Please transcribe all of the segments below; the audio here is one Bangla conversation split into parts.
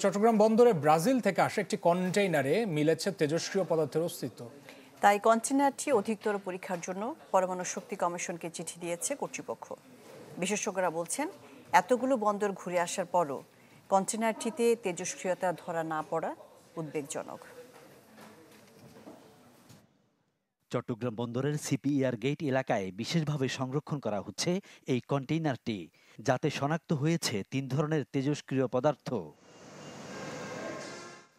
চট্টগ্রাম বন্দরে ব্রাজিল থেকে আসা একটি কন্টেইনারে মিলেছে তেজস্ক্রিয় পদার্থের অস্তিত্ব। তাই কন্টেইনারটি অধিকতর পরীক্ষার জন্য পরমাণু শক্তি কমিশনকে চিঠি দিয়েছে কর্তৃপক্ষ। বিশেষজ্ঞরা বলছেন, এতগুলো বন্দর ঘুরে আসার পরও কন্টেইনারটিতে তেজস্ক্রিয়তা ধরা না পড়া উদ্বেগজনক। চট্টগ্রাম বন্দরের সিপিইআর গেট এলাকায় বিশেষভাবে সংরক্ষণ করা হচ্ছে এই কন্টেইনারটি, যাতে শনাক্ত হয়েছে ৩ ধরনের তেজস্ক্রিয় পদার্থ।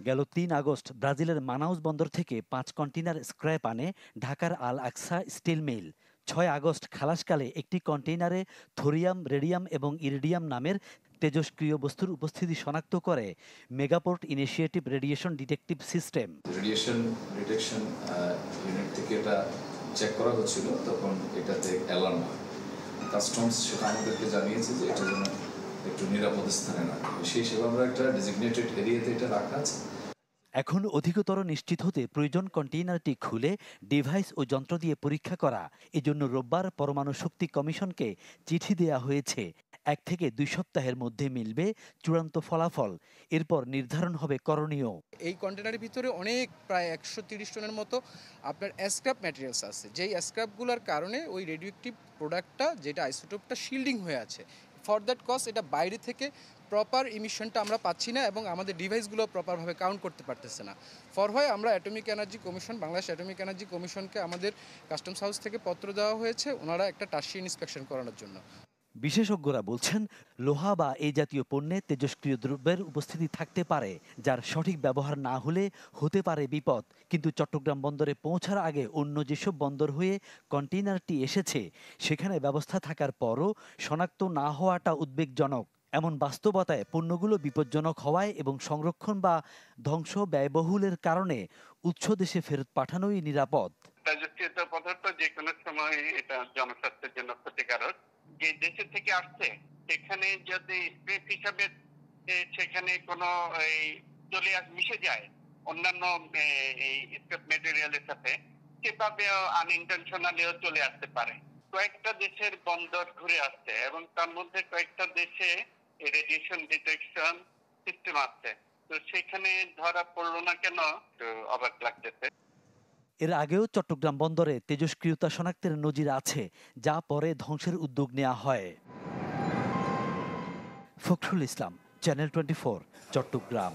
গেল ৩ আগস্ট ব্রাজিলের মানাউস বন্দর থেকে ৫ কন্টেইনার স্ক্র্যাপ আনে ঢাকার আল আকসা স্টিল মিল। ৬ আগস্ট খালাসকালে একটি কন্টেইনারে থোরিয়াম, রেডিয়াম এবং ইরিডিয়াম নামের তেজস্ক্রিয় বস্তুর উপস্থিতি শনাক্ত করে Megaport initiative radiation detective system. Radiation detection unit থেকে এটা চেক করা হচ্ছিল, তখন এটাতে অ্যালার্ম হয়। কাস্টমস সেটা আমাদেরকে জানিয়েছে যে এটা যেন একটু নিরাপদ স্থানে রাখা হয়, সেই হিসেবে আমরা একটা ডেজিগনেটেড এরিয়াতে এটা রাখা আছে। এখন অধিকতর নিশ্চিত হতে প্রয়োজন কন্টেইনারটি খুলে ডিভাইস ও যন্ত্র দিয়ে পরীক্ষা করা। এজন্য রোববার পরমাণু শক্তি কমিশনকে চিঠি দেয়া হয়েছে। ১ থেকে ২ সপ্তাহের মধ্যে মিলবে চূড়ান্ত ফলাফল। এরপর নির্ধারণ হবে করণীয়। এই কন্টেনারের ভিতরে অনেক প্রায় ১৩০ টনের মতো আপনার স্ক্র্যাপ ম্যাটেরিয়ালস আছে, যেই স্ক্র্যাপগুলোর কারণে ওই রেডিওঅ্যাক্টিভ প্রোডাক্টটা, যেটা আইসোটোপটা শিল্ডিং হয়ে আছে। ফর দ্যাট কজ এটা বাইরে থেকে প্রপার ইমিশনটা আমরা পাচ্ছি না এবং আমাদের ডিভাইসগুলো প্রপারভাবে কাউন্ট করতে পারতেছে না। হয় আমরা atomic energy commission, Bangladesh atomic energy কমিশনকে আমাদের কাস্টমস হাউস থেকে পত্র দেওয়া হয়েছে, ওনারা একটা টার্সিয়ারি ইন্সপেকশন করানোর জন্য। বিশেষজ্ঞরা বলছেন, লোহা বা এই জাতীয় পণ্যে তেজস্ক্রিয় দ্রব্যের উপস্থিতি থাকতে পারে, যার সঠিক ব্যবহার না হলে হতে পারে বিপদ। কিন্তু চট্টগ্রাম বন্দরে পৌঁছার আগে অন্য যেসব বন্দর হয়ে কন্টেইনারটি এসেছে, সেখানে ব্যবস্থা থাকার পরও শনাক্ত না হওয়াটা উদ্বেগজনক। এমন বাস্তবতায় পণ্যগুলো বিপজ্জনক হওয়ায় এবং সংরক্ষণ বা ধ্বংস ব্যয়বহুলের কারণে উৎস দেশে ফেরত পাঠানোই নিরাপদ। তেজস্ক্রিয় পদার্থ যে কোনো সময় এটা জনস্বাস্থ্যের জন্য ক্ষতিকারক। যে দেশে থেকে আসছে সেখানে যদি স্ক্র্যাপ হিসাবে সেখানে কোনো চলে মিশে যায় অন্যান্য এই স্ক্র্যাপ ম্যাটেরিয়ালের সাথে, সেভাবে আনইনটেনশনালিও চলে আসতে পারে। কয়েকটা দেশের বন্দর ঘুরে আসছে এবং তার মধ্যে কয়েকটা দেশে রেডিয়েশন ডিটেকশন সিস্টেম আছে, তো সেখানে ধরা পড়লো না কেন একটু অবাক লাগতেছে। এর আগেও চট্টগ্রাম বন্দরে তেজস্ক্রিয়তা শনাক্তের নজির আছে, যা পরে ধ্বংসের উদ্যোগ নেওয়া হয়। ফখরুল ইসলাম, চ্যানেল 24, চট্টগ্রাম।